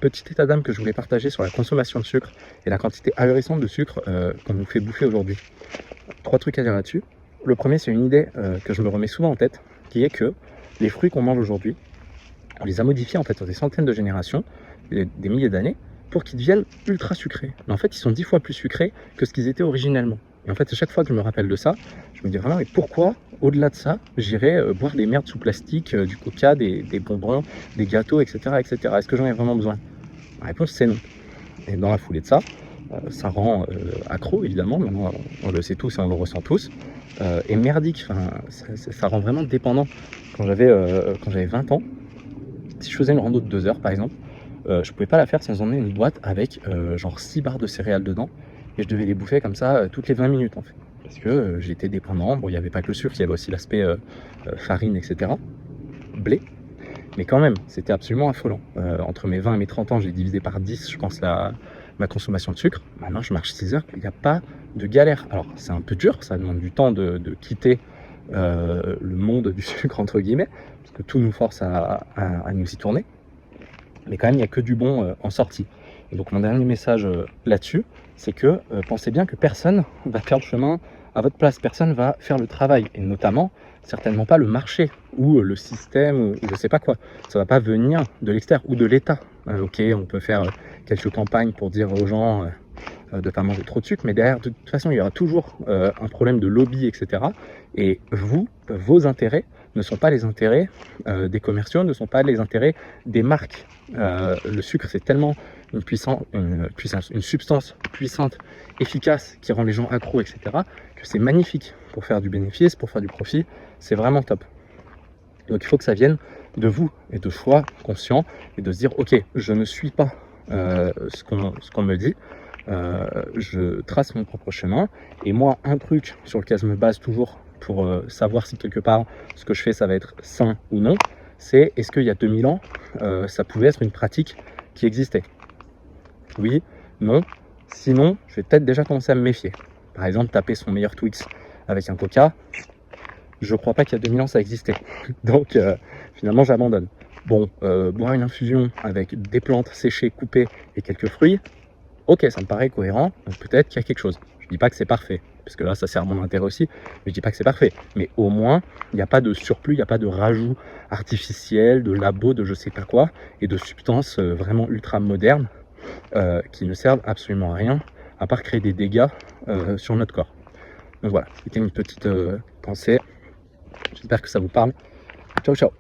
petit état d'âme que je voulais partager sur la consommation de sucre et la quantité ahurissante de sucre qu'on nous fait bouffer aujourd'hui. 3 trucs à dire là-dessus. Le premier, c'est une idée que je me remets souvent en tête, qui est que les fruits qu'on mange aujourd'hui, on les a modifiés en fait sur des centaines de générations, des milliers d'années, pour qu'ils deviennent ultra sucrés. Mais en fait, ils sont 10 fois plus sucrés que ce qu'ils étaient originellement. Et en fait, à chaque fois que je me rappelle de ça, je me dis vraiment, mais pourquoi, au-delà de ça, j'irais boire des merdes sous plastique, du coca, des bonbons, des gâteaux, etc. etc. Est-ce que j'en ai vraiment besoin? La réponse, c'est non. Et dans la foulée de ça, ça rend accro, évidemment, maintenant on le sait tous et on le ressent tous, et merdique, ça rend vraiment dépendant. Quand j'avais 20 ans, si je faisais une rando de 2 heures par exemple, je pouvais pas la faire sans emmener une boîte avec genre 6 barres de céréales dedans, et je devais les bouffer comme ça toutes les 20 minutes en fait, parce que j'étais dépendant. Bon, il n'y avait pas que le sucre, il y avait aussi l'aspect farine, etc., blé, mais quand même, c'était absolument affolant. Entre mes 20 et mes 30 ans, j'ai divisé par 10, je pense, ma consommation de sucre. Maintenant, je marche 6 heures, il n'y a pas de galère. Alors, c'est un peu dur, ça demande du temps de quitter le monde du sucre, entre guillemets, parce que tout nous force à nous y tourner. Mais quand même, il n'y a que du bon en sortie. Et donc, mon dernier message là-dessus, c'est que pensez bien que personne va faire le chemin à votre place, personne va faire le travail, et notamment, certainement pas le marché, ou le système, ou je sais pas quoi. Ça va pas venir de l'extérieur, ou de l'État. Ok, on peut faire quelques campagnes pour dire aux gens de ne pas manger trop de sucre, mais derrière, de toute façon, il y aura toujours un problème de lobby, etc. Et vos intérêts ne sont pas les intérêts des commerciaux, ne sont pas les intérêts des marques. Le sucre, c'est tellement une substance puissante, efficace, qui rend les gens accros, etc., que c'est magnifique pour faire du bénéfice, pour faire du profit. C'est vraiment top. Donc il faut que ça vienne de vous et de choix conscients, et de se dire ok, je ne suis pas ce qu'on me dit, je trace mon propre chemin. Et moi, un truc sur lequel je me base toujours pour savoir si quelque part ce que je fais ça va être sain ou non, c'est est-ce qu'il y a 2000 ans ça pouvait être une pratique qui existait? Oui, non. Sinon, je vais peut-être déjà commencer à me méfier. Par exemple, taper son meilleur Twix avec un coca, je crois pas qu'il y a 2000 ans ça existait. Donc finalement j'abandonne. Bon, boire une infusion avec des plantes séchées, coupées et quelques fruits, ok, ça me paraît cohérent, donc peut-être qu'il y a quelque chose. Je dis pas que c'est parfait, parce que là ça sert mon intérêt aussi, mais je dis pas que c'est parfait. Mais au moins, il n'y a pas de surplus, il n'y a pas de rajout artificiel, de labo, de je sais pas quoi, et de substances vraiment ultra modernes qui ne servent absolument à rien, à part créer des dégâts sur notre corps. Donc voilà, c'était une petite pensée. J'espère que ça vous parle. Ciao, ciao.